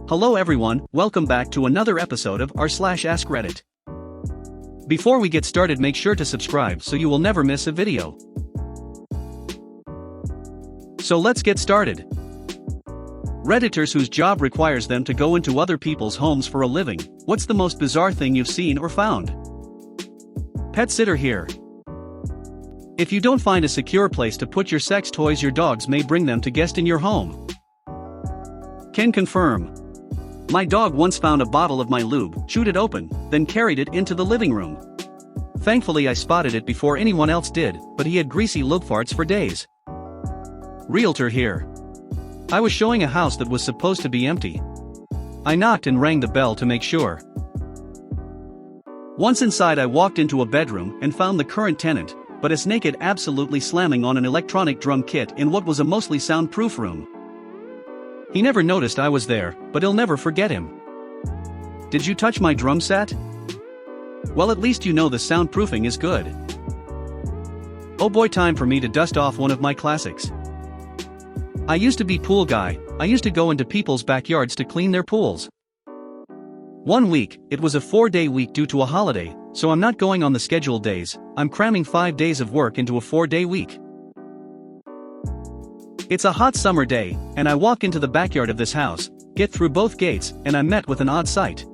Hello everyone, welcome back to another episode of r/AskReddit. Before we get started, make sure to subscribe so you will never miss a video. So let's get started. Redditors whose job requires them to go into other people's homes for a living. What's the most bizarre thing you've seen or found? Pet sitter here. If you don't find a secure place to put your sex toys, your dogs may bring them to guest in your home. Can confirm. My dog once found a bottle of my lube, chewed it open, then carried it into the living room. Thankfully I spotted it before anyone else did, but he had greasy lube farts for days. Realtor here. I was showing a house that was supposed to be empty. I knocked and rang the bell to make sure. Once inside, I walked into a bedroom and found the current tenant, but as naked, absolutely slamming on an electronic drum kit in what was a mostly soundproof room. He never noticed I was there, but I'll never forget him. Did you touch my drum set? Well, at least you know the soundproofing is good. Oh boy, time for me to dust off one of my classics. I used to be pool guy. I used to go into people's backyards to clean their pools. One week, it was a 4-day week due to a holiday, so I'm not going on the scheduled days. I'm cramming 5 days of work into a 4-day week. It's a hot summer day, and I walk into the backyard of this house, get through both gates, and I'm met with an odd sight.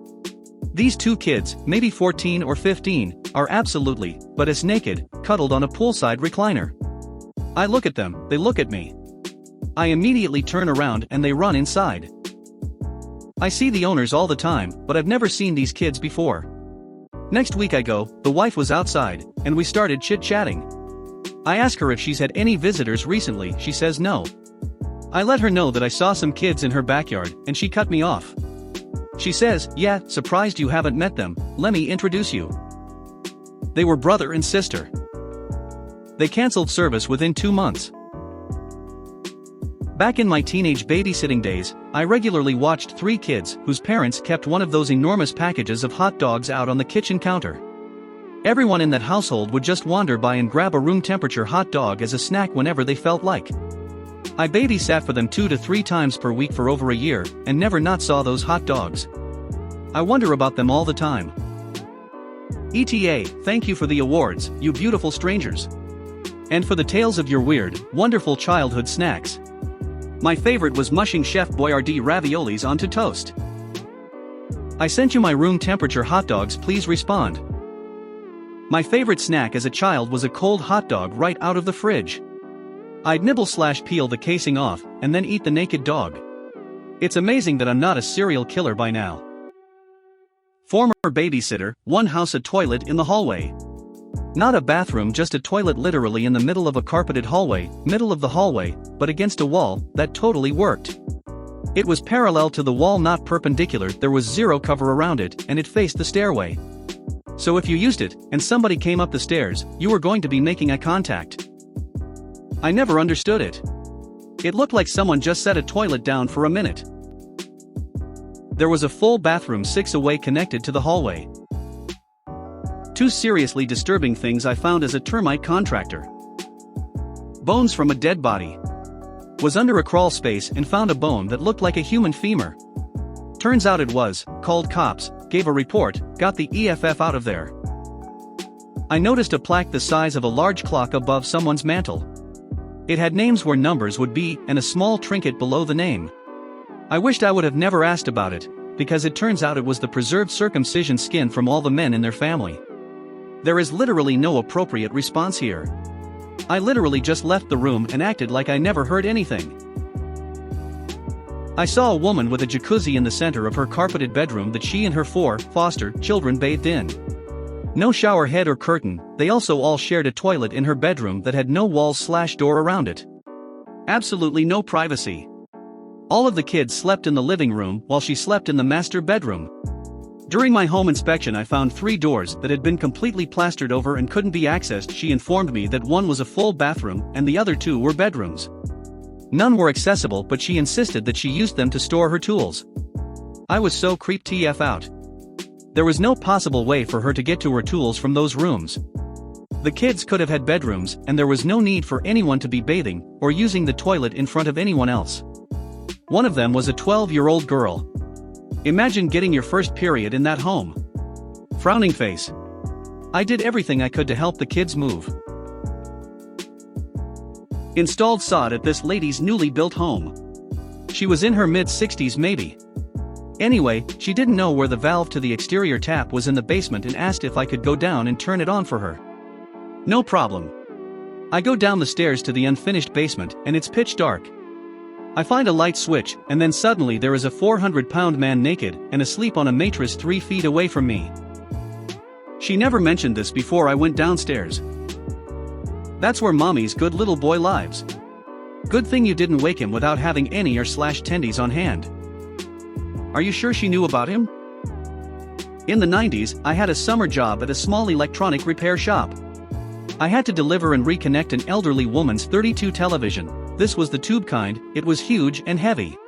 These two kids, maybe 14 or 15, are absolutely, but as naked, cuddled on a poolside recliner. I look at them, they look at me. I immediately turn around and they run inside. I see the owners all the time, but I've never seen these kids before. Next week I go, the wife was outside, and we started chit-chatting. I ask her if she's had any visitors recently. She says no. I let her know that I saw some kids in her backyard, and she cut me off. She says, "Yeah, surprised you haven't met them, let me introduce you." They were brother and sister. They canceled service within 2 months. Back in my teenage babysitting days, I regularly watched 3 kids whose parents kept one of those enormous packages of hot dogs out on the kitchen counter. Everyone in that household would just wander by and grab a room temperature hot dog as a snack whenever they felt like. I babysat for them 2 to 3 times per week for over a year, and never not saw those hot dogs. I wonder about them all the time. ETA, thank you for the awards, you beautiful strangers. And for the tales of your weird, wonderful childhood snacks. My favorite was mushing Chef Boyardee raviolis onto toast. I sent you my room temperature hot dogs, please respond. My favorite snack as a child was a cold hot dog right out of the fridge. I'd nibble/peel the casing off, and then eat the naked dog. It's amazing that I'm not a serial killer by now. Former babysitter, one house, a toilet in the hallway. Not a bathroom, just a toilet literally in the middle of a carpeted hallway, middle of the hallway, but against a wall. That totally worked. It was parallel to the wall, not perpendicular, there was zero cover around it, and it faced the stairway. So if you used it, and somebody came up the stairs, you were going to be making eye contact. I never understood it. It looked like someone just set a toilet down for a minute. There was a full bathroom 6 away connected to the hallway. 2 seriously disturbing things I found as a termite contractor. Bones from a dead body. Was under a crawl space and found a bone that looked like a human femur. Turns out it was, called cops, gave a report, got the EFF out of there. I noticed a plaque the size of a large clock above someone's mantle. It had names where numbers would be, and a small trinket below the name. I wished I would have never asked about it, because it turns out it was the preserved circumcision skin from all the men in their family. There is literally no appropriate response here. I literally just left the room and acted like I never heard anything. I saw a woman with a jacuzzi in the center of her carpeted bedroom that she and her 4 foster children bathed in. No shower head or curtain. They also all shared a toilet in her bedroom that had no walls/door around it. Absolutely no privacy. All of the kids slept in the living room while she slept in the master bedroom. During my home inspection, I found 3 doors that had been completely plastered over and couldn't be accessed. She informed me that one was a full bathroom and the other 2 were bedrooms. None were accessible, but she insisted that she used them to store her tools. I was so creeped TF out. There was no possible way for her to get to her tools from those rooms. The kids could have had bedrooms, and there was no need for anyone to be bathing or using the toilet in front of anyone else. One of them was a 12-year-old girl. Imagine getting your first period in that home. Frowning face. I did everything I could to help the kids move. Installed sod at this lady's newly built home. She was in her mid-60s maybe. Anyway, she didn't know where the valve to the exterior tap was in the basement and asked if I could go down and turn it on for her. No problem. I go down the stairs to the unfinished basement and it's pitch dark. I find a light switch and then suddenly there is a 400-pound man naked and asleep on a mattress 3 feet away from me. She never mentioned this before I went downstairs. That's where mommy's good little boy lives. Good thing you didn't wake him without having any tendies on hand. Are you sure she knew about him? In the 90s, I had a summer job at a small electronic repair shop. I had to deliver and reconnect an elderly woman's 32 television. This was the tube kind, it was huge and heavy.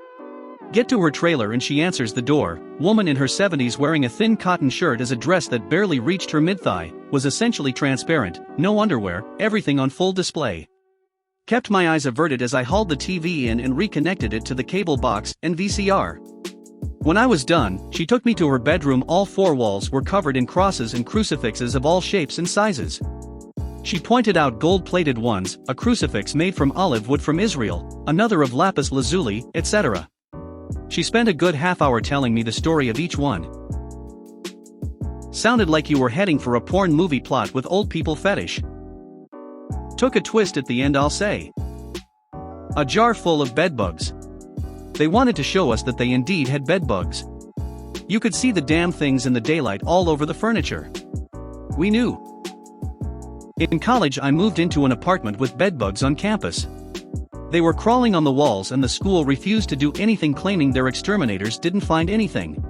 Get to her trailer and she answers the door. Woman in her 70s wearing a thin cotton shirt as a dress that barely reached her mid-thigh, was essentially transparent, no underwear, everything on full display. Kept my eyes averted as I hauled the TV in and reconnected it to the cable box and VCR. When I was done, she took me to her bedroom. All 4 walls were covered in crosses and crucifixes of all shapes and sizes. She pointed out gold-plated ones, a crucifix made from olive wood from Israel, another of lapis lazuli, etc. She spent a good half-hour telling me the story of each one. Sounded like you were heading for a porn movie plot with old people fetish. Took a twist at the end, I'll say. A jar full of bedbugs. They wanted to show us that they indeed had bedbugs. You could see the damn things in the daylight all over the furniture. We knew. In college I moved into an apartment with bedbugs on campus. They were crawling on the walls and the school refused to do anything, claiming their exterminators didn't find anything.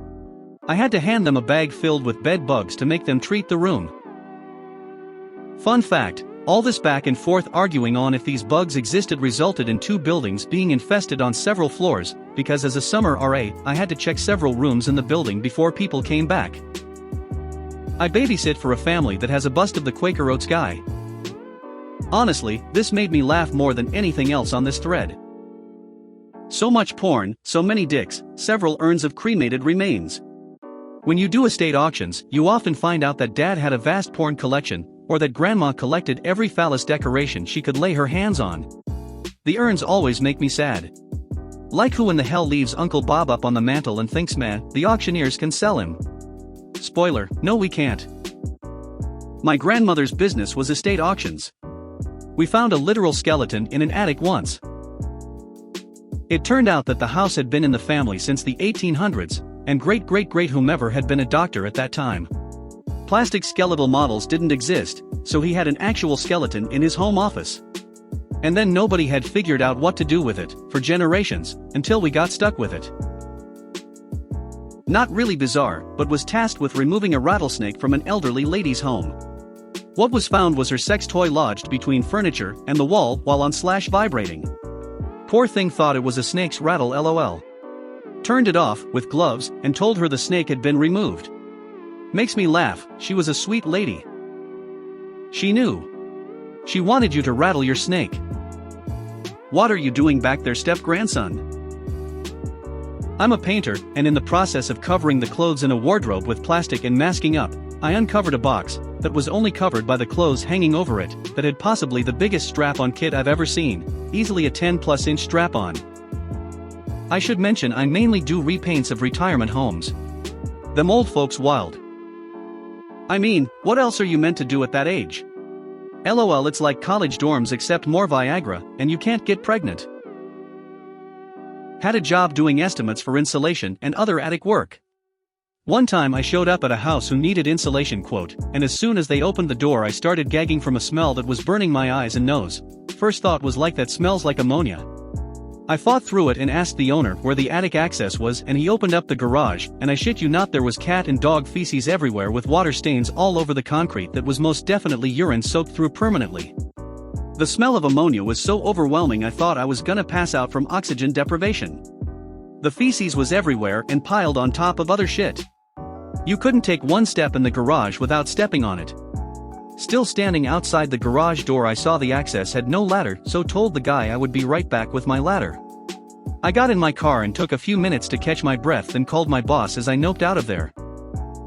I had to hand them a bag filled with bed bugs to make them treat the room. Fun fact, all this back and forth arguing on if these bugs existed resulted in 2 buildings being infested on several floors, because as a summer RA, I had to check several rooms in the building before people came back. I babysit for a family that has a bust of the Quaker Oats guy. Honestly, this made me laugh more than anything else on this thread. So much porn, so many dicks, several urns of cremated remains. When you do estate auctions, you often find out that dad had a vast porn collection, or that grandma collected every phallus decoration she could lay her hands on. The urns always make me sad. Like, who in the hell leaves Uncle Bob up on the mantle and thinks, man, the auctioneers can sell him? Spoiler, no, we can't. My grandmother's business was estate auctions. We found a literal skeleton in an attic once. It turned out that the house had been in the family since the 1800s, and great-great-great whomever had been a doctor at that time. Plastic skeletal models didn't exist, so he had an actual skeleton in his home office. And then nobody had figured out what to do with it, for generations, until we got stuck with it. Not really bizarre, but was tasked with removing a rattlesnake from an elderly lady's home. What was found was her sex toy lodged between furniture and the wall while on / vibrating. Poor thing thought it was a snake's rattle, lol. Turned it off, with gloves, and told her the snake had been removed. Makes me laugh, she was a sweet lady. She knew. She wanted you to rattle your snake. What are you doing back there, step-grandson? I'm a painter, and in the process of covering the clothes in a wardrobe with plastic and masking up, I uncovered a box that was only covered by the clothes hanging over it, that had possibly the biggest strap-on kit I've ever seen, easily a 10+ inch strap-on. I should mention I mainly do repaints of retirement homes. Them old folks wild. I mean, what else are you meant to do at that age? LOL, it's like college dorms except more Viagra, and you can't get pregnant. Had a job doing estimates for insulation and other attic work. One time I showed up at a house who needed insulation quote, and as soon as they opened the door I started gagging from a smell that was burning my eyes and nose. First thought was like, that smells like ammonia. I fought through it and asked the owner where the attic access was, and he opened up the garage, and I shit you not, there was cat and dog feces everywhere with water stains all over the concrete that was most definitely urine soaked through permanently. The smell of ammonia was so overwhelming I thought I was gonna pass out from oxygen deprivation. The feces was everywhere and piled on top of other shit. You couldn't take one step in the garage without stepping on it. Still standing outside the garage door I saw the access had no ladder, so told the guy I would be right back with my ladder. I got in my car and took a few minutes to catch my breath, then called my boss as I noped out of there.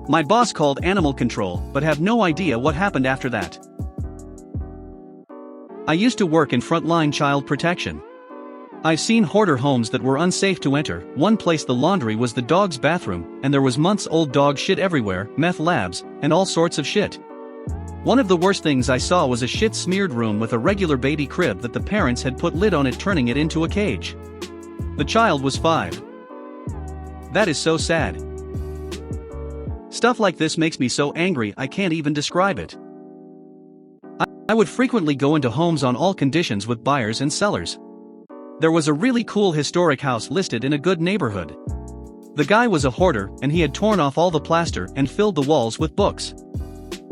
My boss called animal control, but have no idea what happened after that. I used to work in frontline child protection. I've seen hoarder homes that were unsafe to enter. One place the laundry was the dog's bathroom, and there was months-old dog shit everywhere, meth labs, and all sorts of shit. One of the worst things I saw was a shit-smeared room with a regular baby crib that the parents had put lid on it, turning it into a cage. The child was 5. That is so sad. Stuff like this makes me so angry I can't even describe it. I would frequently go into homes on all conditions with buyers and sellers. There was a really cool historic house listed in a good neighborhood. The guy was a hoarder, and he had torn off all the plaster and filled the walls with books.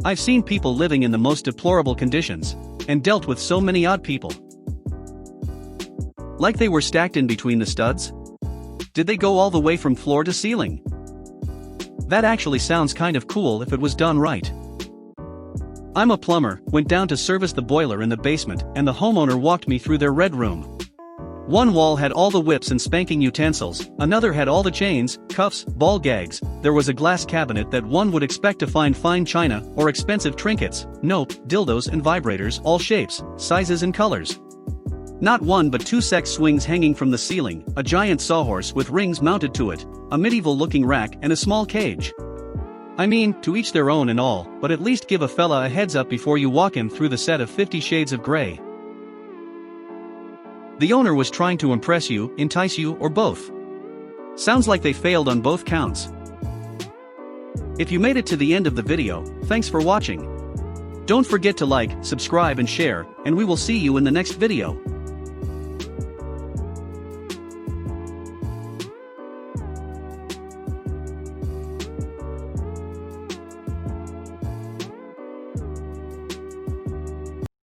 I've seen people living in the most deplorable conditions, and dealt with so many odd people. Like they were stacked in between the studs? Did they go all the way from floor to ceiling? That actually sounds kind of cool if it was done right. I'm a plumber, went down to service the boiler in the basement, and the homeowner walked me through their red room. One wall had all the whips and spanking utensils, another had all the chains, cuffs, ball gags. There was a glass cabinet that one would expect to find fine china or expensive trinkets. Nope, dildos and vibrators, all shapes, sizes and colors. Not one but 2 sex swings hanging from the ceiling, a giant sawhorse with rings mounted to it, a medieval-looking rack and a small cage. I mean, to each their own and all, but at least give a fella a heads up before you walk him through the set of 50 Shades of Grey. The owner was trying to impress you, entice you, or both. Sounds like they failed on both counts. If you made it to the end of the video, thanks for watching. Don't forget to like, subscribe and share, and we will see you in the next video.